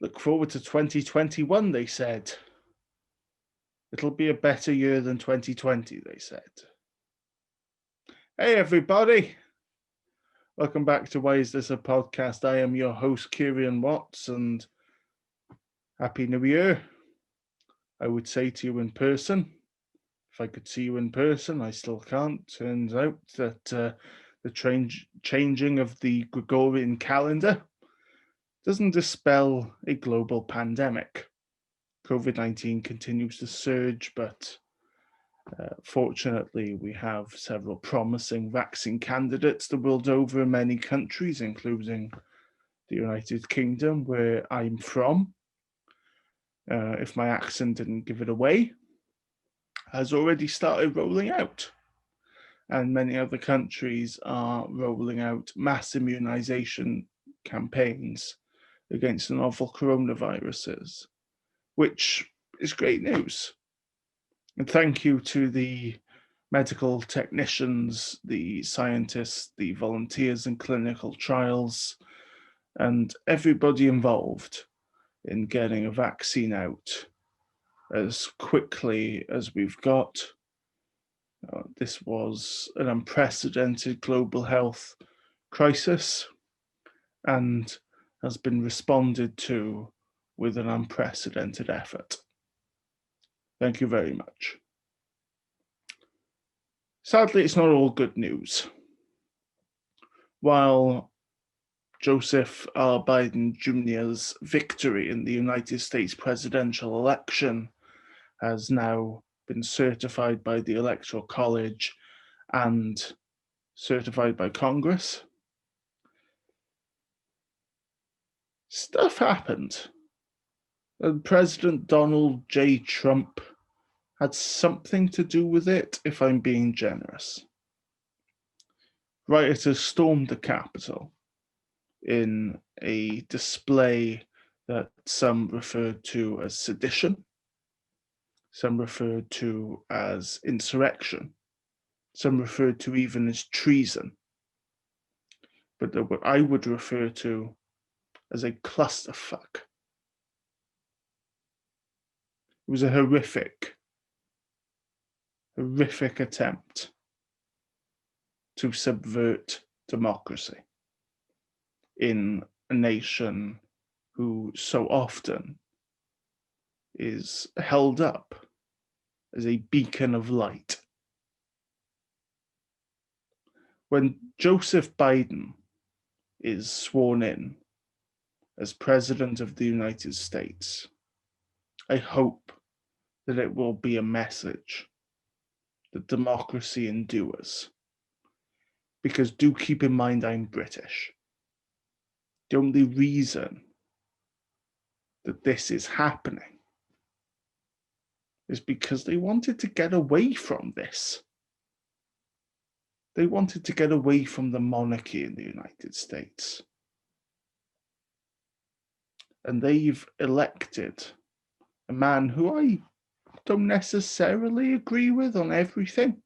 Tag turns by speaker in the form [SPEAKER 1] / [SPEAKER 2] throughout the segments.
[SPEAKER 1] Look forward to 2021, they said. It'll be a better year than 2020, they said. Hey, everybody. Welcome back to Why Is This a Podcast? I am your host, Kerean Watts, and Happy New Year. I would say to you in person. If I could see you in person, I still can't. Turns out that the changing of the Gregorian calendar doesn't dispel a global pandemic. COVID-19 continues to surge, but fortunately, we have several promising vaccine candidates the world over in many countries, including the United Kingdom, where I'm from. If my accent didn't give it away, has already started rolling out. And many other countries are rolling out mass immunization campaigns against the novel coronaviruses, which is great news. And thank you to the medical technicians, the scientists, the volunteers in clinical trials, and everybody involved in getting a vaccine out as quickly as we've got. This was an unprecedented global health crisis and has been responded to with an unprecedented effort. Thank you very much. Sadly, it's not all good news. While Joseph R. Biden Jr.'s victory in the United States presidential election has now been certified by the Electoral College and certified by Congress, stuff happened. And President Donald J. Trump had something to do with it, if I'm being generous. Rioters stormed the Capitol in a display that some referred to as sedition, some referred to as insurrection, some referred to even as treason, but what I would refer to as a clusterfuck. It was a horrific attempt to subvert democracy in a nation who so often is held up as a beacon of light. When Joseph Biden is sworn in as President of the United States, I hope that it will be a message that democracy endures. Because do keep in mind I'm British. The only reason that this is happening is because they wanted to get away from this. They wanted to get away from the monarchy in the United States. And they've elected a man who I don't necessarily agree with on everything.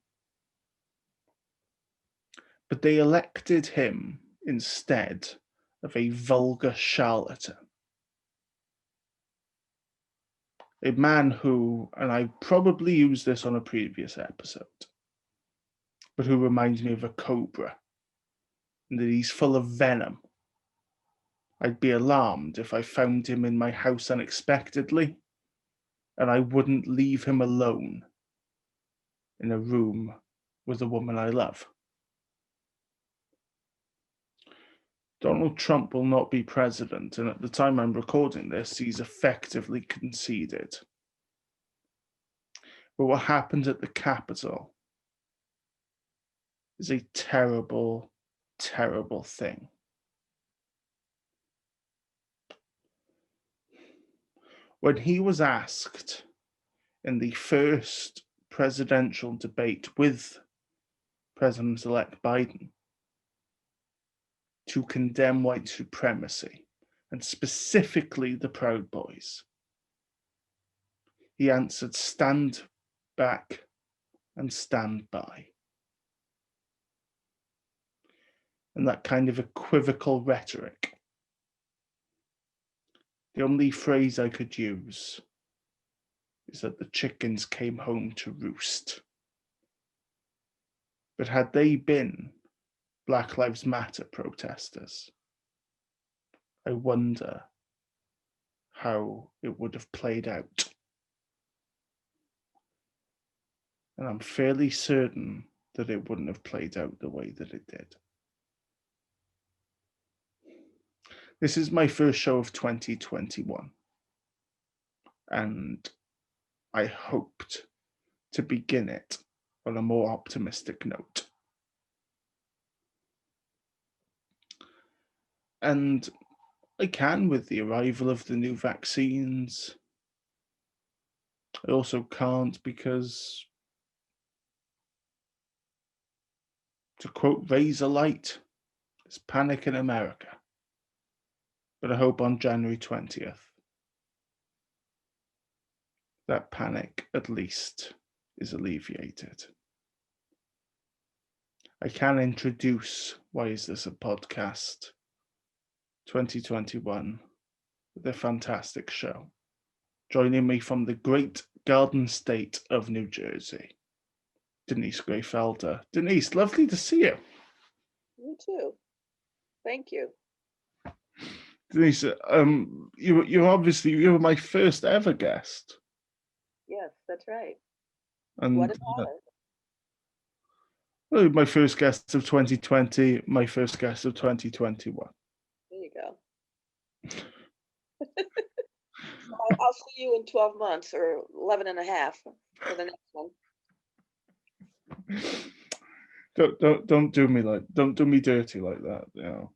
[SPEAKER 1] But they elected him instead of a vulgar charlatan. A man who, and I probably used this on a previous episode, but who reminds me of a cobra, and that he's full of venom. I'd be alarmed if I found him in my house unexpectedly, and I wouldn't leave him alone in a room with a woman I love. Donald Trump will not be president, and at the time I'm recording this, he's effectively conceded. But what happened at the Capitol is a terrible, terrible thing. When he was asked in the first presidential debate with President-elect Biden to condemn white supremacy, and specifically the Proud Boys, he answered, "Stand back and stand by." And that kind of equivocal rhetoric The only phrase I could use is that the chickens came home to roost. But had they been Black Lives Matter protesters, I wonder how it would have played out. And I'm fairly certain that it wouldn't have played out the way that it did. This is my first show of 2021, and I hoped to begin it on a more optimistic note. And I can with the arrival of the new vaccines. I also can't because, to quote Razorlight, there's panic in America. But I hope on January 20th, that panic at least is alleviated. I can introduce Why Is This a Podcast 2021 with a fantastic show. Joining me from the great Garden State of New Jersey, Denise Gray-Felder. Denise, lovely to see you.
[SPEAKER 2] You too. Thank you.
[SPEAKER 1] Denise, you were my first ever guest.
[SPEAKER 2] Yes, that's right.
[SPEAKER 1] And
[SPEAKER 2] What an honor.
[SPEAKER 1] well, my first guest of 2020, my first guest of 2021.
[SPEAKER 2] There you go. I'll see you in 12 months or 11 and a half for the next one.
[SPEAKER 1] Don't do me dirty like that, you know.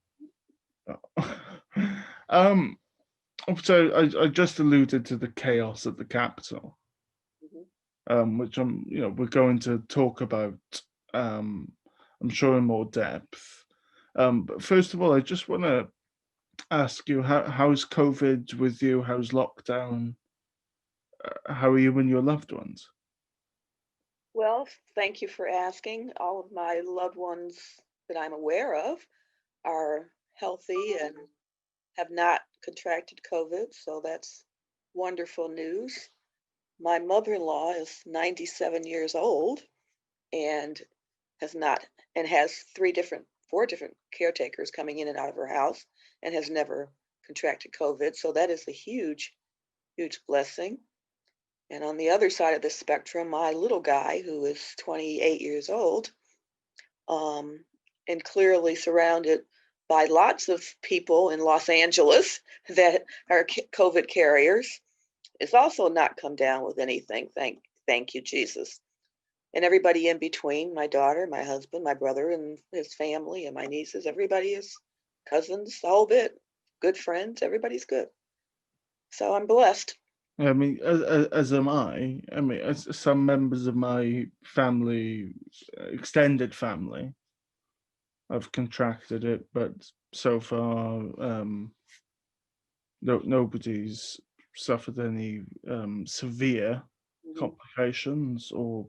[SPEAKER 1] So I just alluded to the chaos at the Capitol, which we're going to talk about, I'm sure in more depth. But first of all, I just want to ask you, how's COVID with you? How's lockdown? How are you and your loved ones?
[SPEAKER 2] Well, thank you for asking. All of my loved ones that I'm aware of are healthy and have not contracted COVID, so that's wonderful news. My mother-in-law is 97 years old and has 4 different caretakers coming in and out of her house and has never contracted COVID. So that is a huge, huge blessing. And on the other side of the spectrum, my little guy, who is 28 years old, and clearly surrounded by lots of people in Los Angeles that are COVID carriers, is also not come down with anything. Thank you, Jesus. And everybody in between, my daughter, my husband, my brother and his family, and my nieces, everybody is cousins, the whole bit, good friends, everybody's good. So I'm blessed.
[SPEAKER 1] I mean, as am I. I mean, as some members of my family, extended family, have contracted it, but so far, nobody's suffered any severe complications or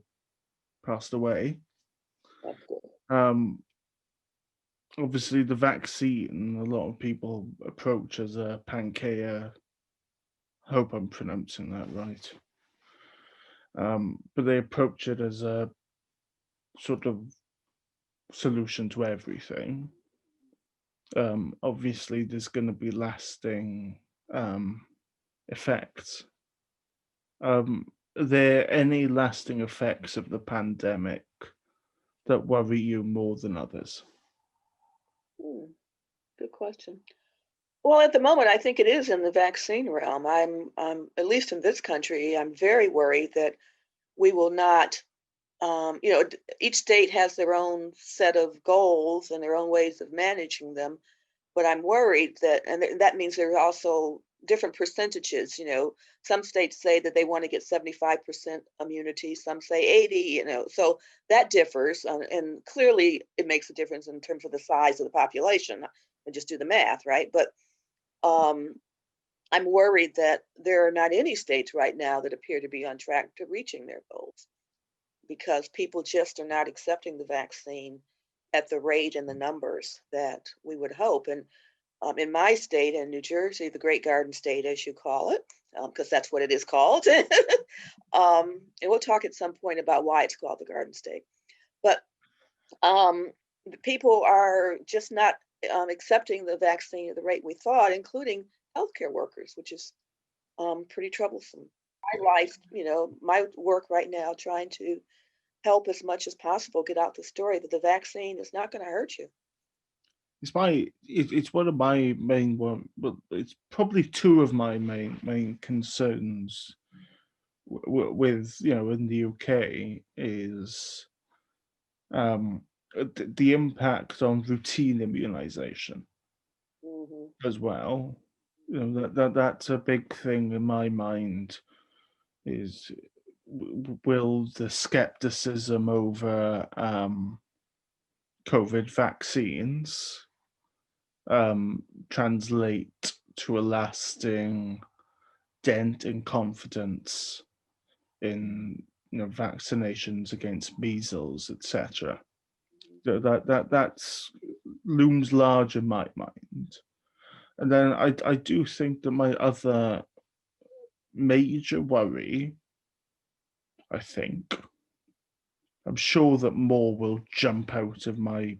[SPEAKER 1] passed away.
[SPEAKER 2] That's good.
[SPEAKER 1] Obviously, the vaccine, a lot of people approach as a pancreas. Hope I'm pronouncing that right. But they approach it as a sort of solution to everything. Obviously, there's going to be lasting effects. Are there any lasting effects of the pandemic that worry you more than others?
[SPEAKER 2] Good question. Well, at the moment, I think it is in the vaccine realm. I'm at least in this country, I'm very worried that we will not. Each state has their own set of goals and their own ways of managing them. But I'm worried and that means there are also different percentages. Some states say that they want to get 75% immunity, some say 80, so that differs. And clearly it makes a difference in terms of the size of the population. And just do the math, right? But I'm worried that there are not any states right now that appear to be on track to reaching their goals because people just are not accepting the vaccine at the rate and the numbers that we would hope. And in my state, in New Jersey, the Great Garden State, as you call it, because that's what it is called. And we'll talk at some point about why it's called the Garden State. But the people are just not accepting the vaccine at the rate we thought, including healthcare workers, which is pretty troublesome. My life, my work right now, trying to help as much as possible get out the story that the vaccine is not going to hurt you.
[SPEAKER 1] It's one of my main well, it's probably two of my main concerns with in the UK is the impact on routine immunization as well. That's a big thing in my mind. Is will the skepticism over COVID vaccines translate to a lasting dent in confidence in vaccinations against measles, etc. That's looms large in my mind. And then I do think that my other major worry, I'm sure that more will jump out of my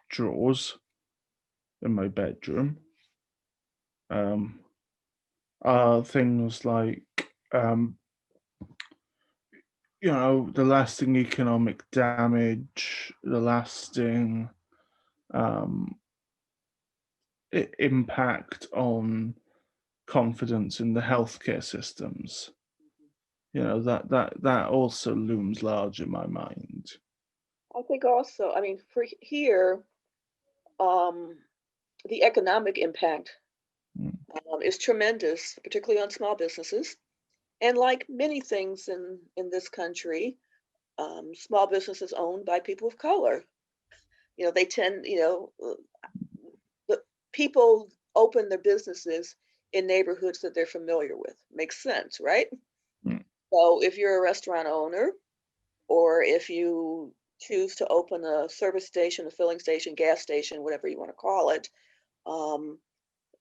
[SPEAKER 1] drawers in my bedroom, are things like the lasting economic damage, the lasting impact on confidence in the healthcare systems. That also looms large in my mind.
[SPEAKER 2] I think also, for here, the economic impact is tremendous, particularly on small businesses. And like many things in this country, small businesses owned by people of color. They tend, the people open their businesses in neighborhoods that they're familiar with. Makes sense, right?
[SPEAKER 1] Mm.
[SPEAKER 2] So if you're a restaurant owner, or if you choose to open a service station, a filling station, gas station, whatever you want to call it,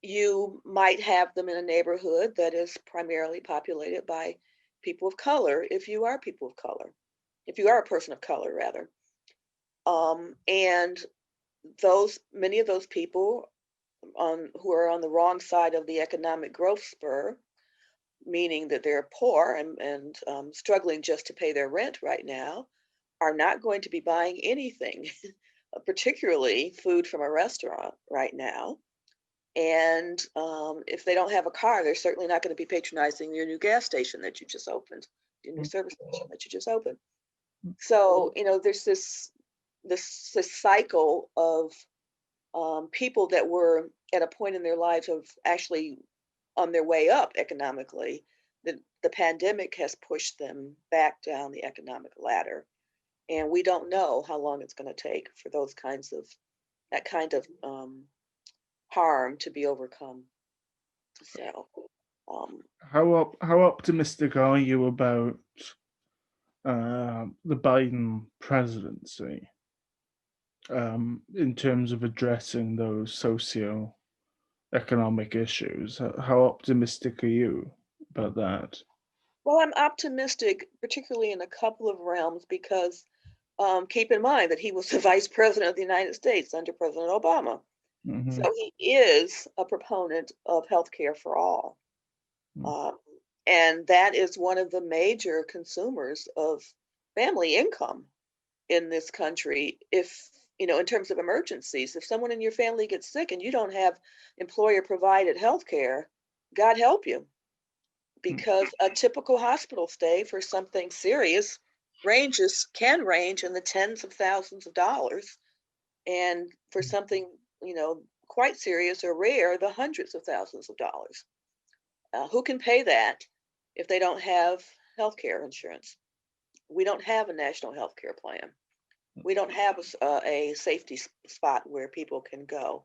[SPEAKER 2] you might have them in a neighborhood that is primarily populated by people of color, if you are people of color, if you are a person of color, rather. And many of those people who are on the wrong side of the economic growth spur, meaning that they're poor and struggling just to pay their rent right now, are not going to be buying anything, particularly food from a restaurant right now. And if they don't have a car, they're certainly not going to be patronizing your new gas station that you just opened, your new service station that you just opened. So, there's this cycle of people that were at a point in their lives of actually on their way up economically. The pandemic has pushed them back down the economic ladder. And we don't know how long it's going to take for that kind of harm to be overcome. So,
[SPEAKER 1] how optimistic are you about the Biden presidency in terms of addressing those socio-economic issues? How optimistic are you about that?
[SPEAKER 2] well, I'm optimistic, particularly in a couple of realms, because keep in mind that he was the vice president of the United States under President Obama.
[SPEAKER 1] Mm-hmm.
[SPEAKER 2] So he is a proponent of healthcare for all. And that is one of the major consumers of family income in this country. If, in terms of emergencies, if someone in your family gets sick and you don't have employer provided health care, God help you. Because a typical hospital stay for something serious can range in the tens of thousands of dollars. And for something, quite serious or rare, the hundreds of thousands of dollars. Who can pay that if they don't have health care insurance? We don't have a national health care plan. We don't have a safety spot where people can go.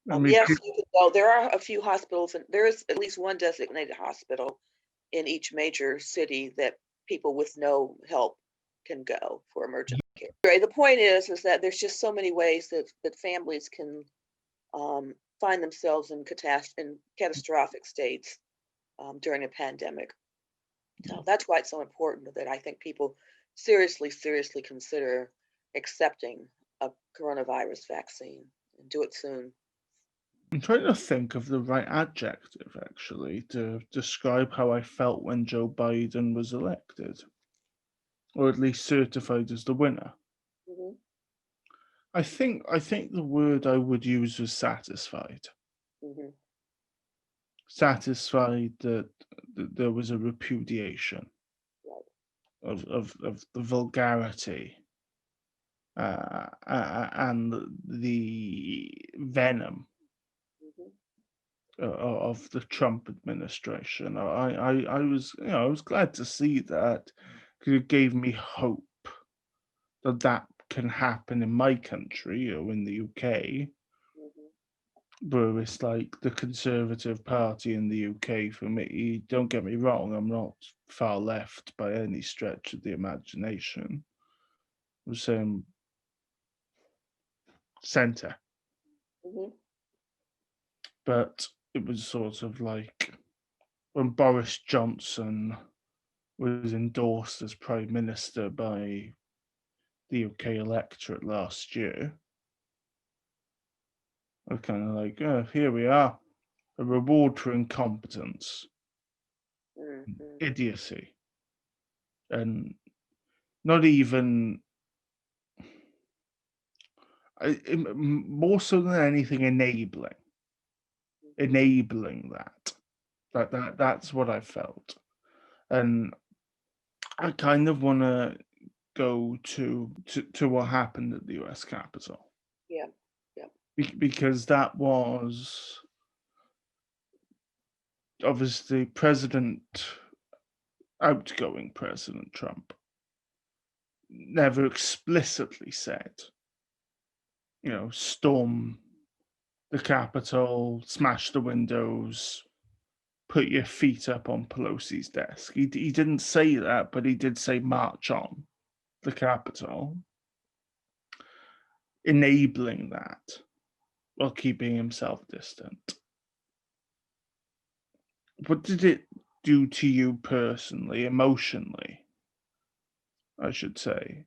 [SPEAKER 2] Yes, you can go. There are a few hospitals, and there is at least one designated hospital in each major city that people with no help can go for emergency care. The point is that there's just so many ways that families can find themselves in catastrophic states during a pandemic. So that's why it's so important that I think people seriously consider accepting a coronavirus vaccine and do it soon.
[SPEAKER 1] I'm trying to think of the right adjective actually to describe how I felt when Joe Biden was elected, or at least certified as the winner.
[SPEAKER 2] Hmm.
[SPEAKER 1] I think the word I would use was satisfied.
[SPEAKER 2] Hmm.
[SPEAKER 1] Satisfied that there was a repudiation
[SPEAKER 2] Right.
[SPEAKER 1] of the vulgarity and the venom
[SPEAKER 2] Hmm.
[SPEAKER 1] of the Trump administration. I was, I was glad to see that because it gave me hope that that can happen in my country or in the UK,
[SPEAKER 2] Hmm.
[SPEAKER 1] where it's like the Conservative Party in the UK. For me, don't get me wrong, I'm not far left by any stretch of the imagination. I'm saying centre,
[SPEAKER 2] Hmm.
[SPEAKER 1] but it was sort of like when Boris Johnson was endorsed as Prime Minister by the UK electorate last year. I was kind of like, oh, here we are, a reward for incompetence,
[SPEAKER 2] Hmm.
[SPEAKER 1] idiocy, and not even more so than anything enabling that's what I felt. And I kind of want to go to what happened at the US Capitol,
[SPEAKER 2] Yeah. Yeah.
[SPEAKER 1] because that was obviously outgoing President Trump never explicitly said, storm the Capitol, smash the windows, put your feet up on Pelosi's desk. He didn't say that, but he did say march on the Capitol, enabling that while keeping himself distant. What did it do to you personally, emotionally, I should say,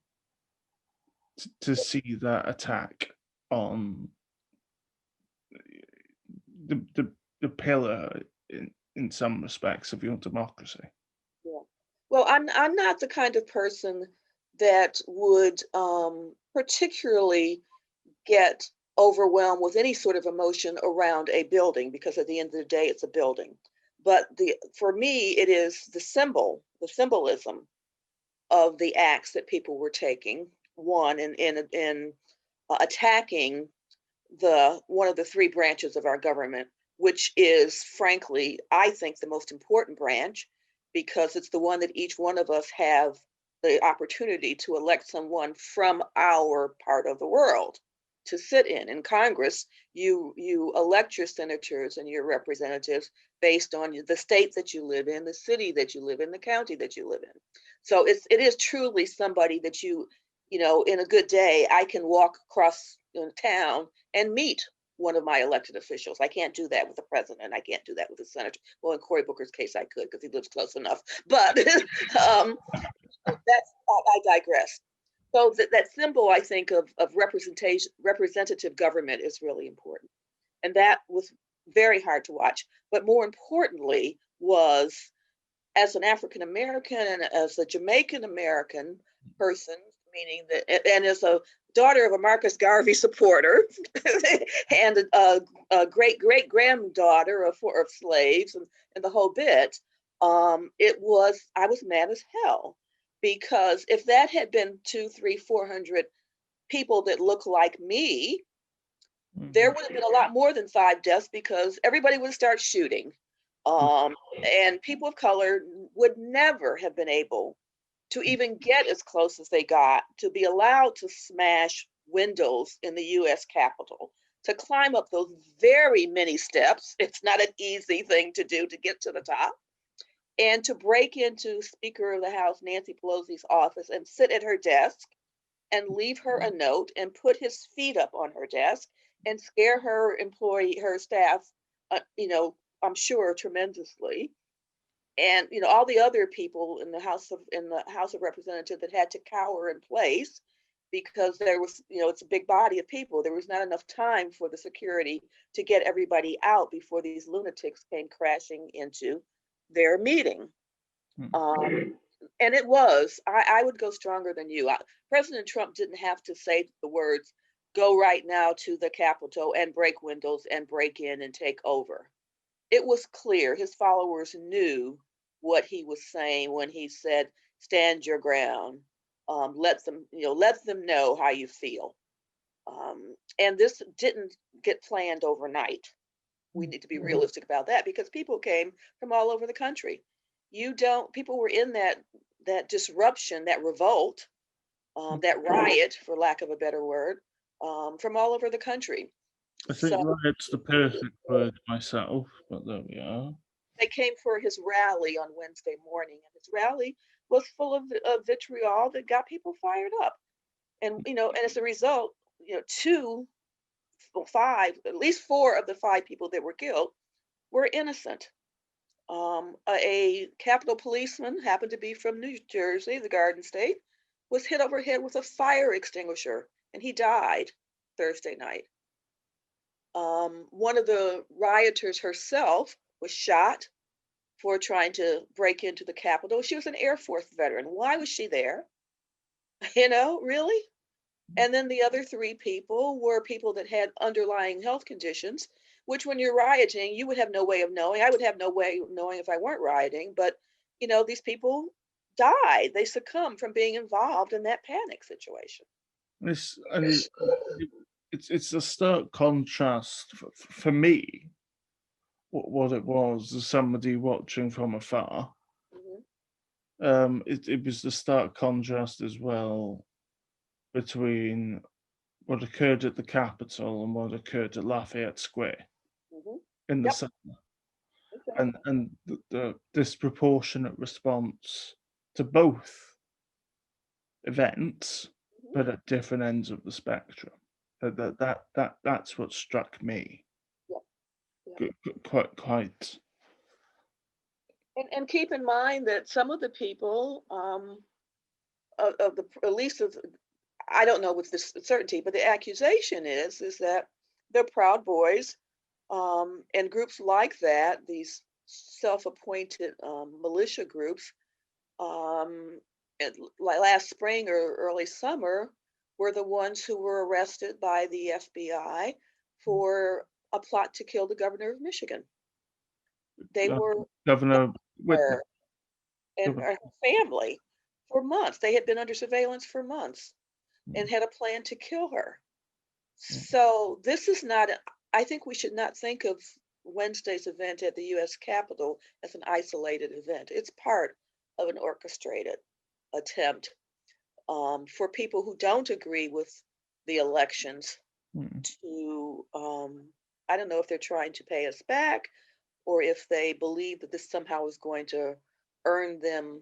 [SPEAKER 1] to see that attack on the pillar in some respects of your democracy?
[SPEAKER 2] Yeah. Well, I'm not the kind of person that would particularly get overwhelmed with any sort of emotion around a building because at the end of the day, it's a building. But the for me, it is the symbolism of the acts that people were taking. One in attacking the one of the three branches of our government, which is frankly, I think, the most important branch because it's the one that each one of us have the opportunity to elect someone from our part of the world to sit in Congress. You elect your senators and your representatives based on the state that you live in, the city that you live in, the county that you live in. So it is truly somebody that in a good day, I can walk across town and meet one of my elected officials. I can't do that with the president. I can't do that with the senator. Well, in Cory Booker's case, I could because he lives close enough. But I digress. So that symbol, I think, of representative government is really important. And that was very hard to watch. But more importantly was as an African American and as a Jamaican American person, meaning that, and as a daughter of a Marcus Garvey supporter, and a great great granddaughter of slaves and the whole bit, I was mad as hell because if that had been 2, 3, 400 people that look like me, there
[SPEAKER 1] Mhm.
[SPEAKER 2] would have been a lot more than 5 deaths because everybody would start shooting. And people of color would never have been able to even get as close as they got to be allowed to smash windows in the US Capitol, to climb up those very many steps. It's not an easy thing to do to get to the top. And to break into Speaker of the House Nancy Pelosi's office and sit at her desk and leave her a note and put his feet up on her desk and scare her staff, I'm sure tremendously. And all the other people in the House of Representatives that had to cower in place because there was, it's a big body of people. There was not enough time for the security to get everybody out before these lunatics came crashing into their meeting. And it was, I would go stronger than you. President Trump didn't have to say the words, "Go right now to the Capitol and break windows and break in and take over." It was clear his followers knew what he was saying when he said, "Stand your ground." Let them know how you feel. And this didn't get planned overnight. We need to be realistic about that because people came from all over the country. People were in that disruption, that revolt, that riot, for lack of a better word, from all over the country.
[SPEAKER 1] I think riot's the perfect word myself, but there we are.
[SPEAKER 2] They came for his rally on Wednesday morning, and his rally was full of vitriol that got people fired up. And as a result, at least 4 of the 5 people that were killed were innocent. A Capitol policeman, happened to be from New Jersey, the Garden State, was hit over head with a fire extinguisher, and he died Thursday night. One of the rioters herself was shot for trying to break into the Capitol. She was an Air Force veteran. Why was she there? Really? And then the other 3 people were people that had underlying health conditions, which when you're rioting, you would have no way of knowing. I would have no way of knowing if I weren't rioting, but these people died. They succumbed from being involved in that panic situation.
[SPEAKER 1] It's a stark contrast for me. What it was as somebody watching from afar. It was the stark contrast as well between what occurred at the Capitol and what occurred at Lafayette Square in the summer, and the disproportionate response to both events, but at different ends of the spectrum. That's what struck me. Quite.
[SPEAKER 2] And keep in mind that some of the people of the, at least of, I don't know with this certainty, but the accusation is that they're Proud Boys, and groups like that, these self-appointed militia groups, like last spring or early summer, were the ones who were arrested by the FBI for a plot to kill the governor of Michigan. They were
[SPEAKER 1] Governor
[SPEAKER 2] Whitmer and her family for months. They had been under surveillance for months and had a plan to kill her. So this is not, I think we should not think of Wednesday's event at the US Capitol as an isolated event. It's part of an orchestrated attempt for people who don't agree with the elections to, I don't know if they're trying to pay us back or if they believe that this somehow is going to earn them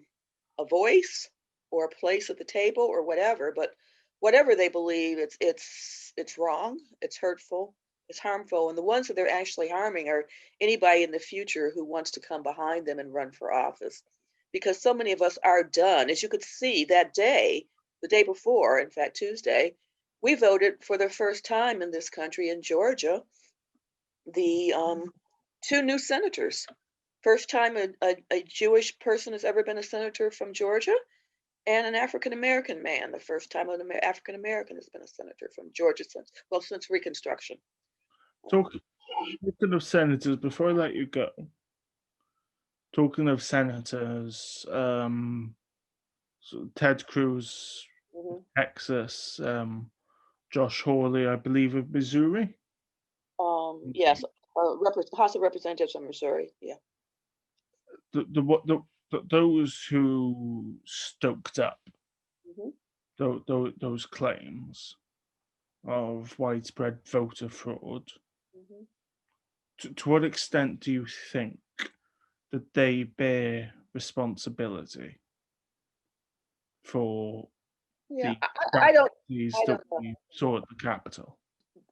[SPEAKER 2] a voice or a place at the table or whatever. But whatever they believe, it's wrong, it's hurtful, it's harmful. And the ones that they're actually harming are anybody in the future who wants to come behind them and run for office. Because so many of us are done. As you could see that day, the day before, in fact, Tuesday, we voted for the first time in this country in Georgia, the 2 new senators. First time a Jewish person has ever been a senator from Georgia, and an African-American man, the first time an African-American has been a senator from Georgia since Reconstruction.
[SPEAKER 1] Talking of senators, before I let you go, talking of senators, so Ted Cruz, Texas, Josh Hawley, I believe, of Missouri.
[SPEAKER 2] Yes, House of Representatives from Missouri. Yeah.
[SPEAKER 1] Those who stoked up those claims of widespread voter fraud, to what extent do you think that they bear responsibility for the
[SPEAKER 2] I don't
[SPEAKER 1] that we saw at the Capitol?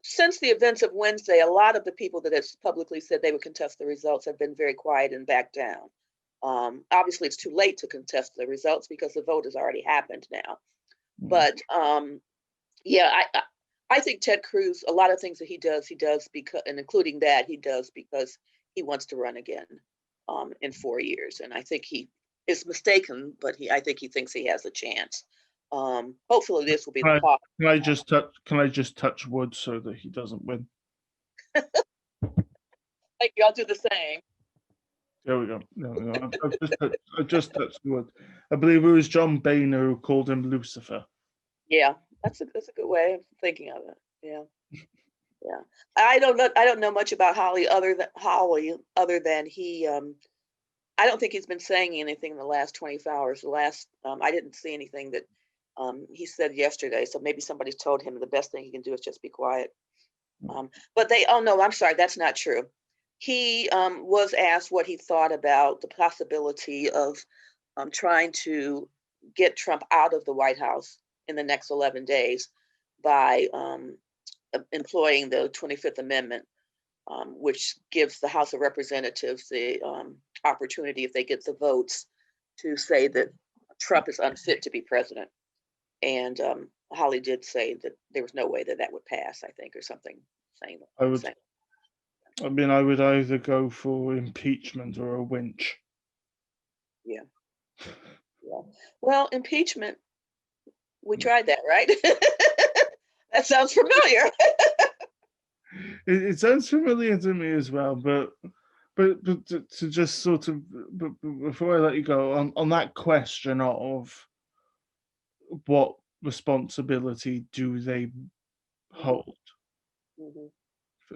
[SPEAKER 2] since the events of Wednesday, a lot of the people that have publicly said they would contest the results have been very quiet and backed down. Obviously, it's too late to contest the results because the vote has already happened now. But yeah, I think Ted Cruz, a lot of things that he does because, and including that, he does because he wants to run again in 4 years. And I think he is mistaken, but I think he thinks he has a chance. Hopefully this will be the talk.
[SPEAKER 1] Can I just touch wood so that he doesn't win?
[SPEAKER 2] Thank you. I'll do the same.
[SPEAKER 1] There we go. No, I just touched wood. I believe it was John Boehner who called him Lucifer.
[SPEAKER 2] Yeah, that's a good way of thinking of it. Yeah. Yeah. I don't know much about Holly other than he I don't think he's been saying anything in the last 24 hours. I didn't see anything that he said yesterday. So maybe somebody's told him the best thing he can do is just be quiet. But no, I'm sorry, that's not true. He was asked what he thought about the possibility of trying to get Trump out of the White House in the next 11 days by employing the 25th Amendment, which gives the House of Representatives the opportunity, if they get the votes, to say that Trump is unfit to be president. And Holly did say that there was no way that would pass, I think, or something saying that.
[SPEAKER 1] I would either go for impeachment or a winch.
[SPEAKER 2] Yeah. Well, impeachment, we tried that, right? That sounds familiar.
[SPEAKER 1] It sounds familiar to me as well, but to just sort of, but before I let you go, on that question of what responsibility do they hold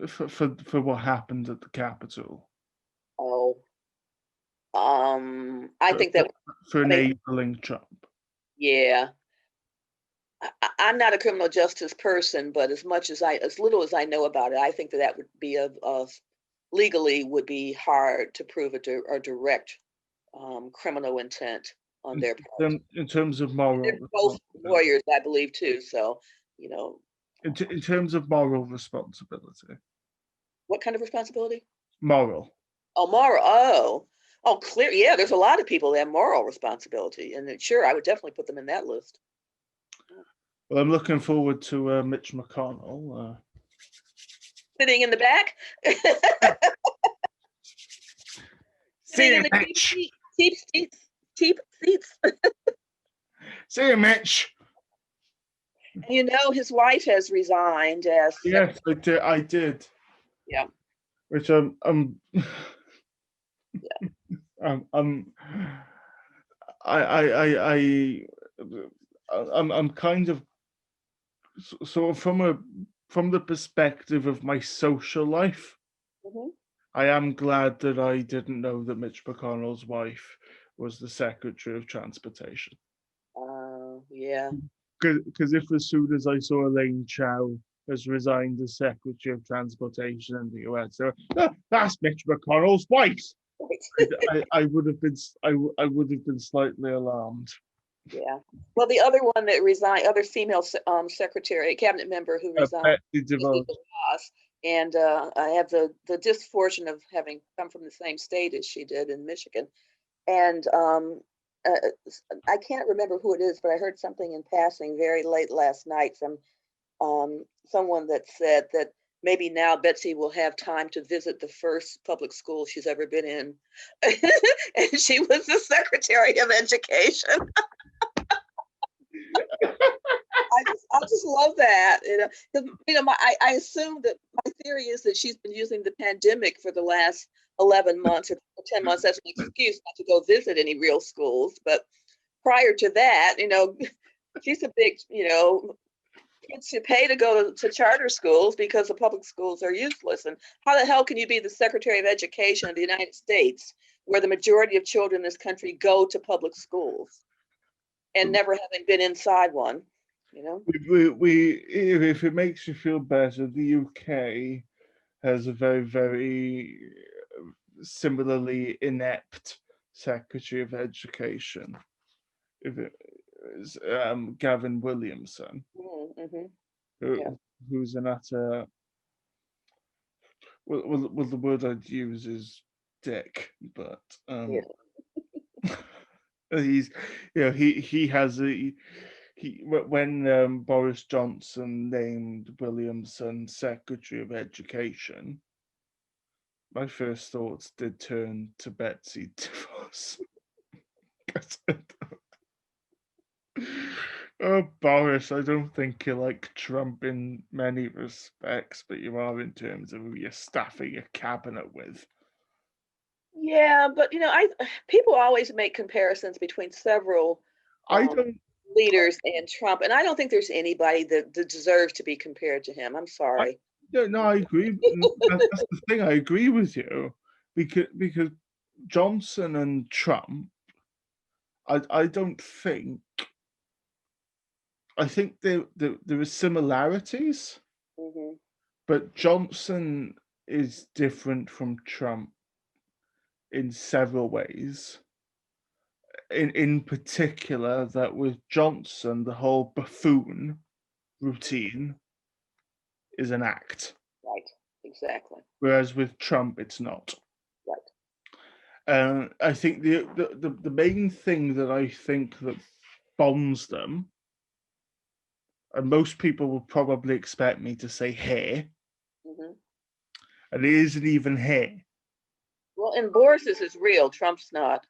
[SPEAKER 1] for what happened at the Capitol?
[SPEAKER 2] I think that
[SPEAKER 1] for enabling Trump.
[SPEAKER 2] Yeah. I'm not a criminal justice person, but as little as I know about it, I think that would be legally would be hard to prove a direct criminal intent on their part.
[SPEAKER 1] In terms of moral,
[SPEAKER 2] both lawyers, I believe, too. So,
[SPEAKER 1] in terms of moral responsibility.
[SPEAKER 2] What kind of responsibility?
[SPEAKER 1] Moral.
[SPEAKER 2] Oh, moral. Oh, clear. Yeah, there's a lot of people that have moral responsibility, and sure, I would definitely put them in that list.
[SPEAKER 1] Well, I'm looking forward to Mitch McConnell
[SPEAKER 2] sitting in the back.
[SPEAKER 1] See you, Mitch.
[SPEAKER 2] Cheap seats.
[SPEAKER 1] See you, Mitch.
[SPEAKER 2] And his wife has resigned as.
[SPEAKER 1] Yes, I did.
[SPEAKER 2] Yeah.
[SPEAKER 1] Which I'm kind of sort of from the perspective of my social life. I am glad that I didn't know that Mitch McConnell's wife was the Secretary of Transportation.
[SPEAKER 2] Yeah.
[SPEAKER 1] Because if as soon as I saw Elaine Chao has resigned as Secretary of Transportation in the US, so that's Mitch McConnell's wife. I would have been slightly alarmed.
[SPEAKER 2] Yeah. Well, the other one that resigned, other female secretary, cabinet member who resigned, and I have the disfortune of having come from the same state as she did in Michigan, and I can't remember who it is, but I heard something in passing very late last night from someone that said that maybe now Betsy will have time to visit the first public school she's ever been in. And she was the Secretary of Education. I just love that. I assume that my theory is that she's been using the pandemic for the last 11 months or 10 months as an excuse not to go visit any real schools. But prior to that, she's a big, kids should pay to go to charter schools because the public schools are useless. And how the hell can you be the Secretary of Education of the United States, where the majority of children in this country go to public schools and never having been inside one?
[SPEAKER 1] If it makes you feel better, the UK has a very, very similarly inept Secretary of Education. If it is Gavin Williamson, who's an utter well, the word I'd use is dick, but
[SPEAKER 2] Yeah.
[SPEAKER 1] he's, he has a when Boris Johnson named Williamson Secretary of Education, my first thoughts did turn to Betsy DeVos. Oh, Boris, I don't think you're like Trump in many respects, but you are in terms of who you're staffing your cabinet with.
[SPEAKER 2] Yeah, but people always make comparisons between several
[SPEAKER 1] I
[SPEAKER 2] um,
[SPEAKER 1] don't.
[SPEAKER 2] leaders and Trump, and I don't think there's anybody that deserves to be compared to him. I'm
[SPEAKER 1] I
[SPEAKER 2] sorry.
[SPEAKER 1] no, I agree. That's the thing. I agree with you because Johnson and Trump, I don't think. I think there are similarities,
[SPEAKER 2] Hmm.
[SPEAKER 1] but Johnson is different from Trump in several ways. In particular, that with Johnson, the whole buffoon routine is an act,
[SPEAKER 2] Right. Exactly.
[SPEAKER 1] whereas with Trump, it's not.
[SPEAKER 2] Right.
[SPEAKER 1] I think the main thing that I think that bonds them, and most people will probably expect me to say hair,
[SPEAKER 2] Hmm.
[SPEAKER 1] and it isn't even hair.
[SPEAKER 2] Well, and Boris's is real. Trump's not.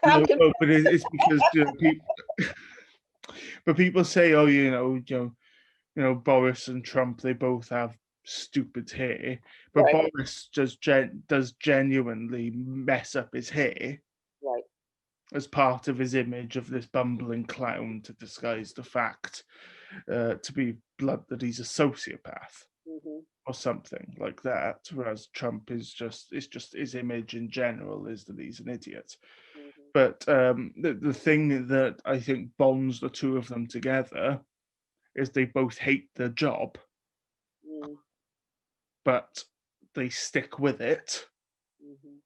[SPEAKER 2] I'm
[SPEAKER 1] No, no, but it's because people, but people say, oh, Boris and Trump, they both have stupid hair, but
[SPEAKER 2] right.
[SPEAKER 1] Boris does genuinely mess up his hair
[SPEAKER 2] Right.
[SPEAKER 1] as part of his image of this bumbling clown to disguise the fact, to be blunt, that he's a sociopath
[SPEAKER 2] Hmm.
[SPEAKER 1] or something like that. Whereas Trump it's just his image in general is that he's an idiot.
[SPEAKER 2] Hmm.
[SPEAKER 1] But the thing that I think bonds the two of them together is they both hate their job,
[SPEAKER 2] Mm.
[SPEAKER 1] but they stick with it
[SPEAKER 2] Hmm.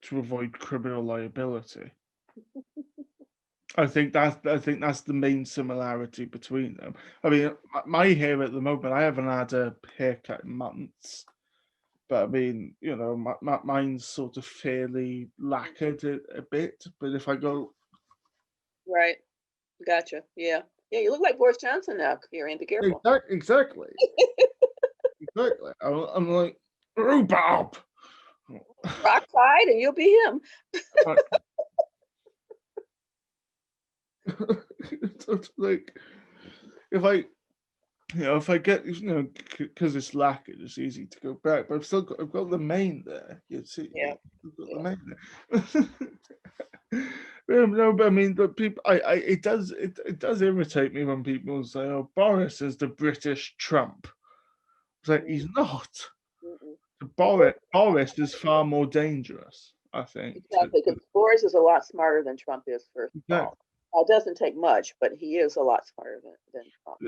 [SPEAKER 1] to avoid criminal liability. I think that's the main similarity between them. I mean, my hair at the moment, I haven't had a haircut in months, but I mean, mine's sort of fairly lacquered a bit. But if I go,
[SPEAKER 2] Right. Gotcha. Yeah. Yeah. You look like Boris Johnson now, Kerean. Be careful.
[SPEAKER 1] exactly, exactly, I'm like rhubarb.
[SPEAKER 2] Rock side, and you'll be him.
[SPEAKER 1] Like if I get, because it's lacquered, it's easy to go back. But I've got the mane there. You see,
[SPEAKER 2] Yeah.
[SPEAKER 1] I've got the
[SPEAKER 2] Yeah.
[SPEAKER 1] mane there. No, but I mean, the people, it does irritate me when people say, "Oh, Boris is the British Trump." It's like
[SPEAKER 2] Mm.
[SPEAKER 1] he's not.
[SPEAKER 2] Mm-mm.
[SPEAKER 1] Boris is far more dangerous, I think.
[SPEAKER 2] Exactly, because Boris is a lot smarter than Trump is, first of
[SPEAKER 1] Exactly.
[SPEAKER 2] all. It doesn't take much, but he is a lot smarter than Trump.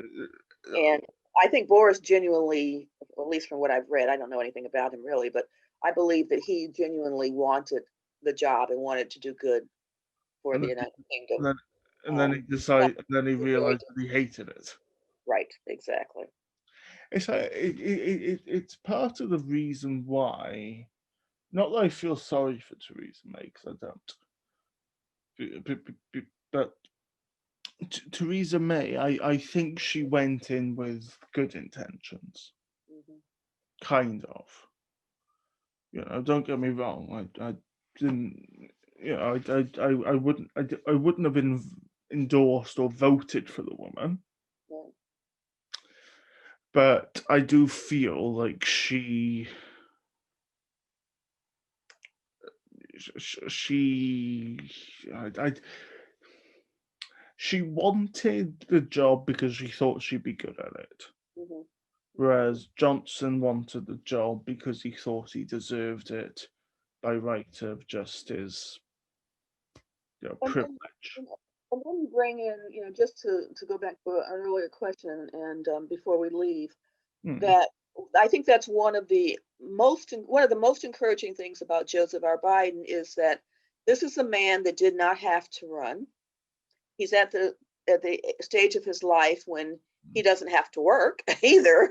[SPEAKER 2] And I think Boris genuinely, at least from what I've read, I don't know anything about him really, but I believe that he genuinely wanted the job and wanted to do good for
[SPEAKER 1] And
[SPEAKER 2] the
[SPEAKER 1] then,
[SPEAKER 2] United
[SPEAKER 1] and
[SPEAKER 2] Kingdom.
[SPEAKER 1] then, and then he
[SPEAKER 2] Trump
[SPEAKER 1] decided, and then he
[SPEAKER 2] is very
[SPEAKER 1] realized that he
[SPEAKER 2] different.
[SPEAKER 1] hated it.
[SPEAKER 2] Right, exactly.
[SPEAKER 1] It's like it's part of the reason why. Not that I feel sorry for Theresa May, because I don't. But Theresa May, I think she went in with good intentions,
[SPEAKER 2] Hmm.
[SPEAKER 1] kind of. Don't get me wrong. I didn't. I wouldn't have been endorsed or voted for the woman,
[SPEAKER 2] Yeah.
[SPEAKER 1] but I do feel like she she wanted the job because she thought she'd be good at it.
[SPEAKER 2] Hmm. Hmm.
[SPEAKER 1] Whereas Johnson wanted the job because he thought he deserved it by right of just his
[SPEAKER 2] And, and,
[SPEAKER 1] privilege.
[SPEAKER 2] and and then you bring in, just to go back to an earlier question, and before we leave,
[SPEAKER 1] Hmm.
[SPEAKER 2] that I think that's one of the most encouraging things about Joseph R. Biden is that this is a man that did not have to run. He's at the stage of his life when he doesn't have to work either,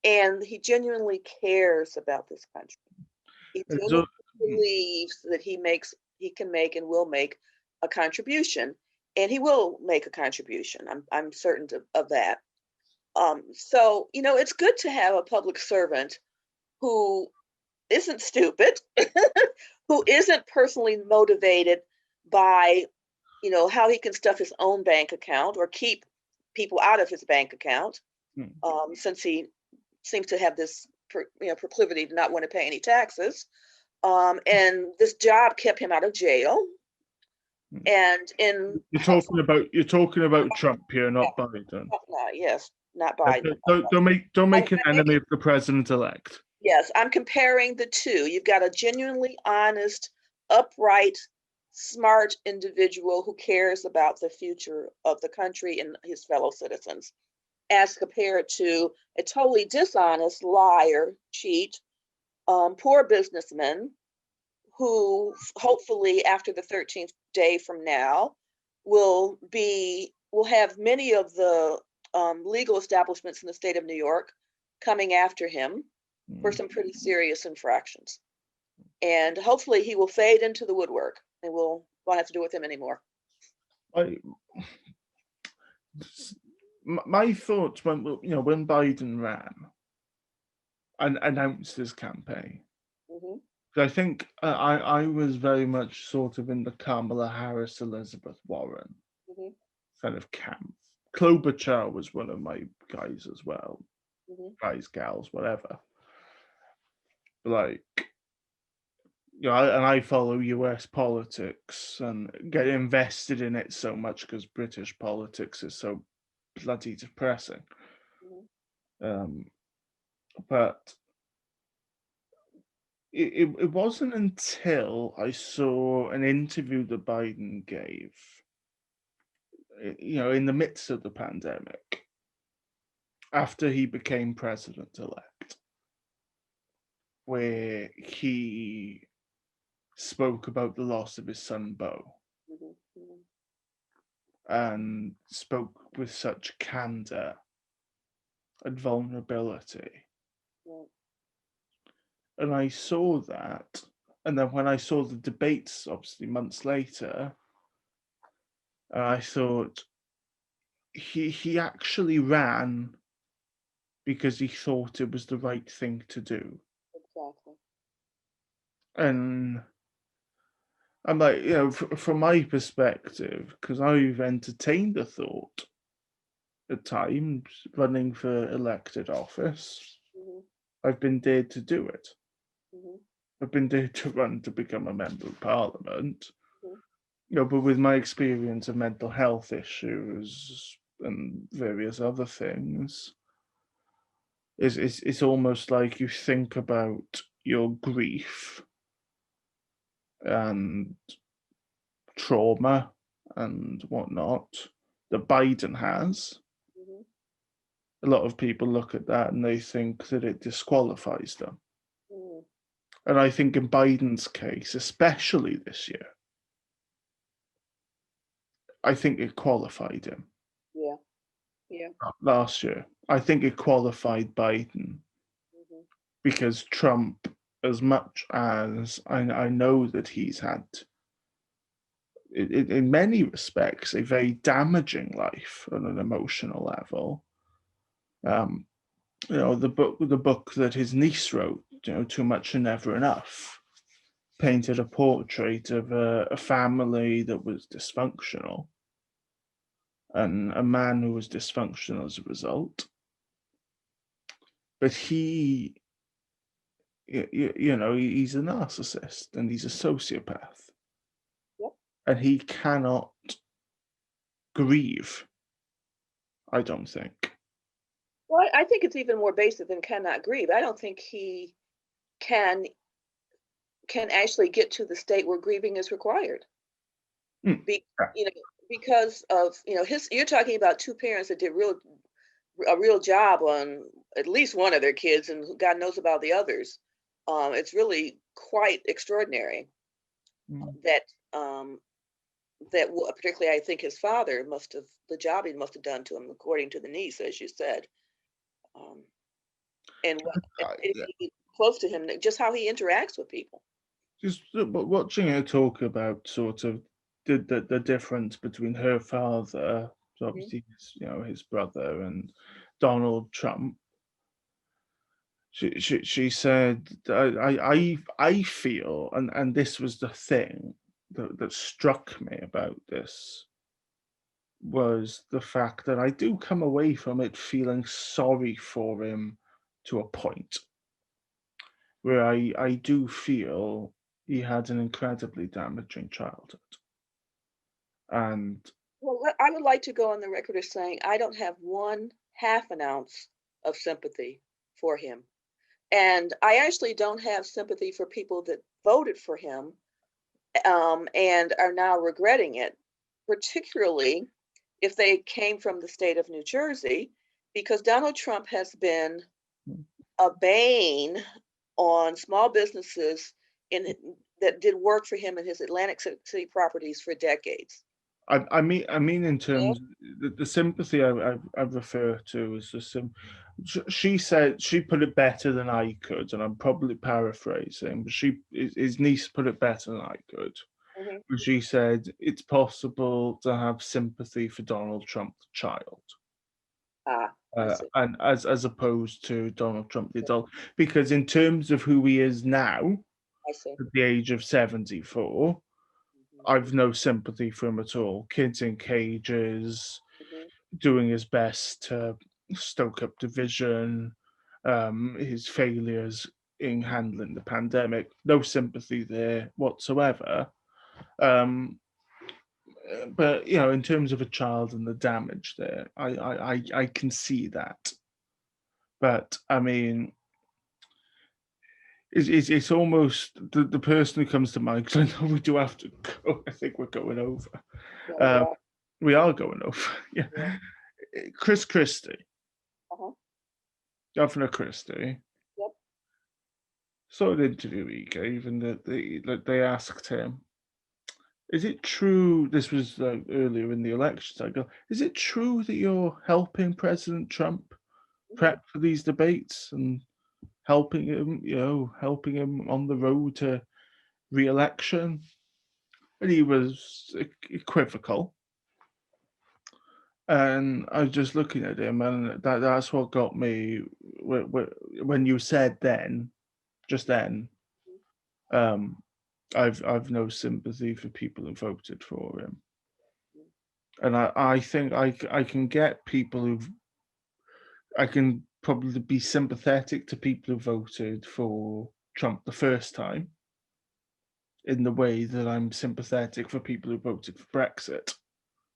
[SPEAKER 2] and he genuinely cares about this country. He
[SPEAKER 1] So,
[SPEAKER 2] genuinely believes that he can make and will make a contribution, and he will make a contribution. I'm certain of that. So it's good to have a public servant who isn't stupid, who isn't personally motivated by how he can stuff his own bank account or keep people out of his bank account, since he seems to have this proclivity to not want to pay any taxes. And this job kept him out of jail. And
[SPEAKER 1] you're talking about Trump here, not Biden.
[SPEAKER 2] Yes, not Biden.
[SPEAKER 1] Don't make an enemy of the president-elect.
[SPEAKER 2] Yes, I'm comparing the two. You've got a genuinely honest, upright, smart individual who cares about the future of the country and his fellow citizens, as compared to a totally dishonest liar, cheat, poor businessman who hopefully after the 13th day from now will have many of the legal establishments in the state of New York coming after him for some pretty serious infractions. And hopefully he will fade into the woodwork and we'll won't have to do with him anymore.
[SPEAKER 1] My thoughts when Biden ran and announced his campaign, I think I was very much sort of in the Kamala Harris, Elizabeth Warren kind of camp. Klobuchar was one of my guys as well, guys, gals, whatever. Like, and I follow US politics and get invested in it so much because British politics is so bloody depressing. But it wasn't until I saw an interview that Biden gave, in the midst of the pandemic, after he became president-elect, where he spoke about the loss of his son, Beau, and spoke with such candor and vulnerability. And I saw that, and then when I saw the debates, obviously months later, I thought he actually ran because he thought it was the right thing to do.
[SPEAKER 2] Exactly.
[SPEAKER 1] And I'm like, from my perspective, because I've entertained the thought at times running for elected office, I've been dared to do it. I've been dared to run to become a member of parliament. But with my experience of mental health issues and various other things, it's almost like you think about your grief and trauma and whatnot that Biden has. A lot of people look at that and they think that it disqualifies them. And I think in Biden's case, especially this year, I think it qualified him.
[SPEAKER 2] Yeah.
[SPEAKER 1] Last year, I think it qualified Biden because Trump, as much as I know that he's had, in many respects, a very damaging life on an emotional level. The book that his niece wrote, Too Much and Never Enough, painted a portrait of a family that was dysfunctional and a man who was dysfunctional as a result. But he's a narcissist and he's a sociopath. And he cannot grieve, I don't think.
[SPEAKER 2] Well, I think it's even more basic than cannot grieve. I don't think he can actually get to the state where grieving is required. Because of you're talking about two parents that did a real job on at least one of their kids, and God knows about the others. It's really quite extraordinary that particularly I think his father the job he must have done to him, according to the niece, as you said. and what
[SPEAKER 1] Yeah,
[SPEAKER 2] anything close to him, just how he interacts with people.
[SPEAKER 1] just watching her talk about sort of the difference between her father, so
[SPEAKER 2] Mhm.
[SPEAKER 1] obviously his brother, and Donald Trump. She said, I feel, and this was the thing that struck me about this, was the fact that I do come away from it feeling sorry for him to a point, where I do feel he had an incredibly damaging childhood. And
[SPEAKER 2] Well, I would like to go on the record as saying I don't have one half an ounce of sympathy for him. And I actually don't have sympathy for people that voted for him and are now regretting it, particularly if they came from the state of New Jersey, because Donald Trump has been a bane on small businesses in that did work for him in his Atlantic City properties for decades.
[SPEAKER 1] I mean, in
[SPEAKER 2] Yeah.
[SPEAKER 1] terms the sympathy I refer to is the she said, she put it better than I could, and I'm probably paraphrasing, but his niece put it better than I could.
[SPEAKER 2] Hmm.
[SPEAKER 1] But she said it's possible to have sympathy for Donald Trump, the child,
[SPEAKER 2] Ah, I see.
[SPEAKER 1] and as opposed to Donald Trump, the adult, because in terms of who he is now,
[SPEAKER 2] I see.
[SPEAKER 1] at the age of 74,
[SPEAKER 2] Hmm.
[SPEAKER 1] I've no sympathy for him at all. Kids in cages,
[SPEAKER 2] Hmm.
[SPEAKER 1] doing his best to stoke up division, his failures in handling the pandemic, no sympathy there whatsoever. Um, but in terms of a child and the damage there, I can see that. But I mean, it's almost the person who comes to mind, because I know we do have to go. I think we're going over.
[SPEAKER 2] Yeah, we
[SPEAKER 1] Um,
[SPEAKER 2] are.
[SPEAKER 1] we are going over. Yeah,
[SPEAKER 2] Yeah.
[SPEAKER 1] Chris Christie,
[SPEAKER 2] Uh-huh.
[SPEAKER 1] Governor Christie.
[SPEAKER 2] Yep.
[SPEAKER 1] Saw an interview he gave, and that they asked him, "Is it true?" This was earlier in the election. I go, "Is it true that you're helping President Trump
[SPEAKER 2] Hmm.
[SPEAKER 1] prep for these debates and helping him on the road to re-election?" And he was equivocal. And I was just looking at him, and that's what got me when you said just then, um, I've no sympathy for people who voted for him. And I think I can get people I can probably be sympathetic to people who voted for Trump the first time, in the way that I'm sympathetic for people who voted for Brexit,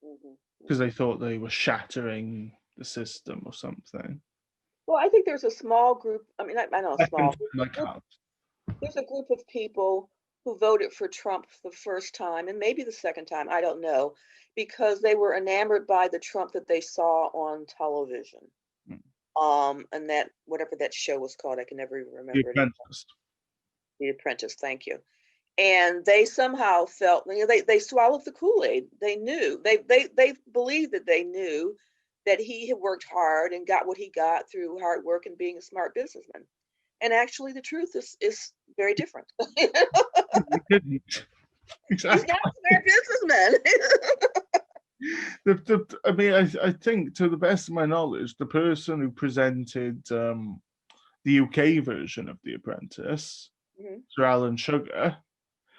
[SPEAKER 2] Hmm.
[SPEAKER 1] because they thought they were shattering the system or something.
[SPEAKER 2] Well, I think there's a small group. I mean, I know
[SPEAKER 1] Second
[SPEAKER 2] small.
[SPEAKER 1] time I can't.
[SPEAKER 2] There's a group of people who voted for Trump the first time and maybe the second time, I don't know, because they were enamored by the Trump that they saw on television.
[SPEAKER 1] Mm.
[SPEAKER 2] And that whatever that show was called, I can never even
[SPEAKER 1] The
[SPEAKER 2] remember it.
[SPEAKER 1] Apprentice.
[SPEAKER 2] The Apprentice, thank you. And they somehow felt, they swallowed the Kool-Aid. They knew, they believed that they knew that he had worked hard and got what he got through hard work and being a smart businessman. And actually, the truth is very different.
[SPEAKER 1] They didn't.
[SPEAKER 2] He's
[SPEAKER 1] Exactly.
[SPEAKER 2] not a smart businessman.
[SPEAKER 1] I mean, I think, to the best of my knowledge, the person who presented the UK version of The Apprentice,
[SPEAKER 2] Mhm,
[SPEAKER 1] Sir Alan Sugar,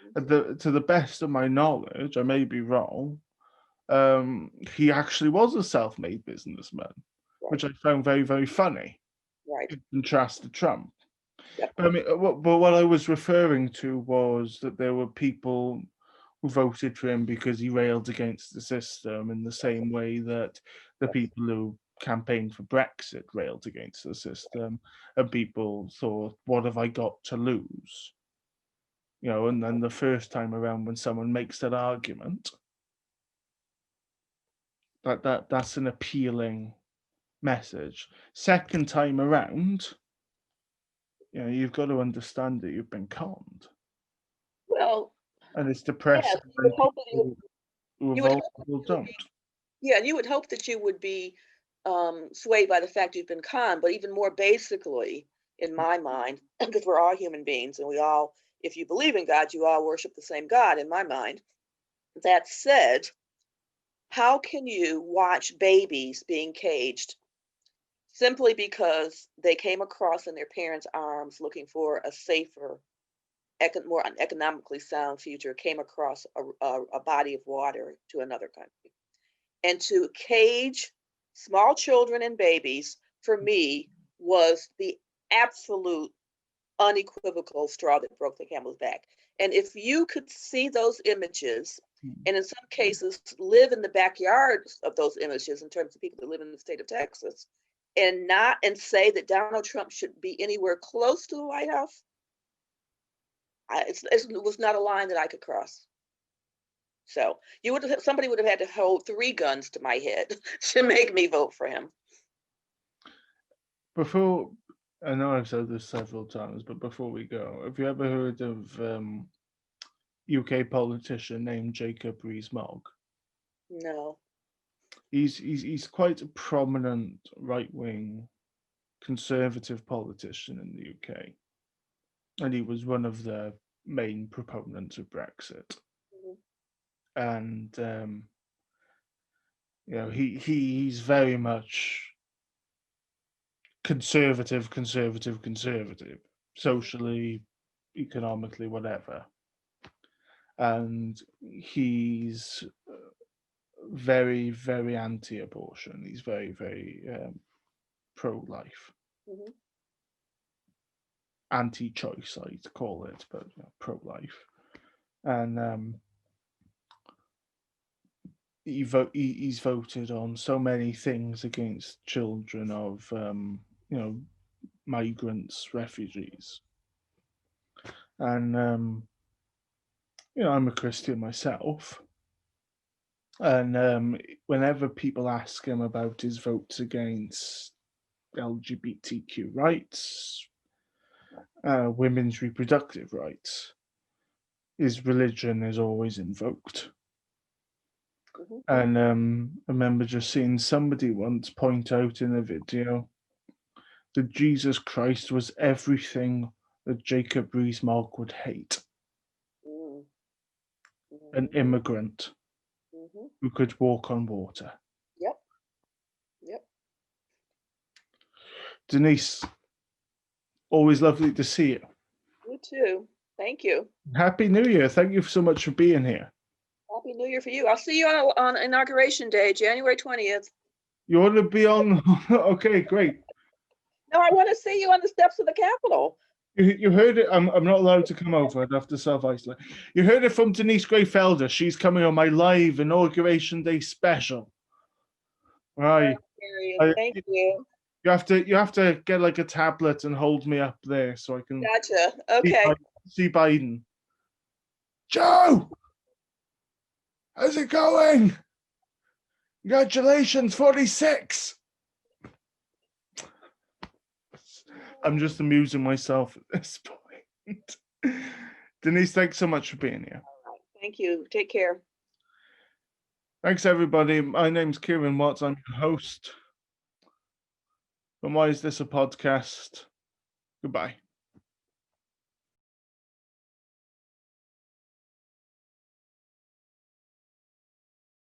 [SPEAKER 2] mhm.
[SPEAKER 1] to the best of my knowledge, I may be wrong, he actually was a self-made businessman,
[SPEAKER 2] Right,
[SPEAKER 1] which I found very, very funny,
[SPEAKER 2] right.
[SPEAKER 1] in contrast to Trump.
[SPEAKER 2] Yep.
[SPEAKER 1] But I mean, what I was referring to was that there were people who voted for him because he railed against the system, in the same way that the
[SPEAKER 2] Yes.
[SPEAKER 1] people who campaigned for Brexit railed against the system, and people thought, "What have I got to lose?" And then the first time around, when someone makes that argument, that's an appealing message. Second time around, you've got to understand that you've been conned,
[SPEAKER 2] Well,
[SPEAKER 1] and it's
[SPEAKER 2] yes,
[SPEAKER 1] depressing
[SPEAKER 2] you would
[SPEAKER 1] when
[SPEAKER 2] hope that
[SPEAKER 1] people who are
[SPEAKER 2] you would hope that
[SPEAKER 1] vulnerable
[SPEAKER 2] you would
[SPEAKER 1] don't.
[SPEAKER 2] be, yeah, you would hope that you would be swayed by the fact you've been conned, but even more basically, in my mind, because we're all human beings and we all, if you believe in God, you all worship the same God in my mind. That said, how can you watch babies being caged simply because they came across in their parents' arms looking for a safer, more economically sound future, came across a body of water to another country? And to cage small children and babies, for me, was the absolute unequivocal straw that broke the camel's back. And if you could see those images, and in some cases live in the backyards of those images in terms of people that live in the state of Texas, and say that Donald Trump should be anywhere close to the White House, it was not a line that I could cross. So somebody would have had to hold 3 guns to my head to make me vote for him.
[SPEAKER 1] Before, I know I've said this several times, but before we go, have you ever heard of UK politician named Jacob Rees-Mogg?
[SPEAKER 2] No.
[SPEAKER 1] He's quite a prominent right-wing conservative politician in the UK, and he was one of the main proponents of Brexit. And he's very much conservative, socially, economically, whatever. And he's very, very anti-abortion. He's very, very pro-life. Anti-choice, I'd call it, but pro-life. And he's voted on so many things against children of migrants, refugees. And I'm a Christian myself, and whenever people ask him about his votes against LGBTQ rights, women's reproductive rights, his religion is always invoked. And I remember just seeing somebody once point out in a video that Jesus Christ was everything that Jacob Rees-Mogg would hate. An immigrant who could walk on water.
[SPEAKER 2] Yep.
[SPEAKER 1] Denise, always lovely to see you.
[SPEAKER 2] You too. Thank you.
[SPEAKER 1] Happy New Year. Thank you so much for being here.
[SPEAKER 2] Happy New Year for you. I'll see you on Inauguration Day, January 20th.
[SPEAKER 1] You want to be on? Okay, great.
[SPEAKER 2] No, I want to see you on the steps of the Capitol.
[SPEAKER 1] You heard it. I'm not allowed to come over. I'd have to self-isolate. You heard it from Denise Gray-Felder. She's coming on my live Inauguration Day special. Right.
[SPEAKER 2] Thank you.
[SPEAKER 1] You have to get like a tablet and hold me up there so I can.
[SPEAKER 2] Gotcha. Okay.
[SPEAKER 1] See Biden. Joe, how's it going? Congratulations, 46. I'm just amusing myself at this point. Denise, thanks so much for being here.
[SPEAKER 2] All right. Thank you. Take care.
[SPEAKER 1] Thanks, everybody. My name's Kerean Watts. I'm your host. And why is this a podcast? Goodbye.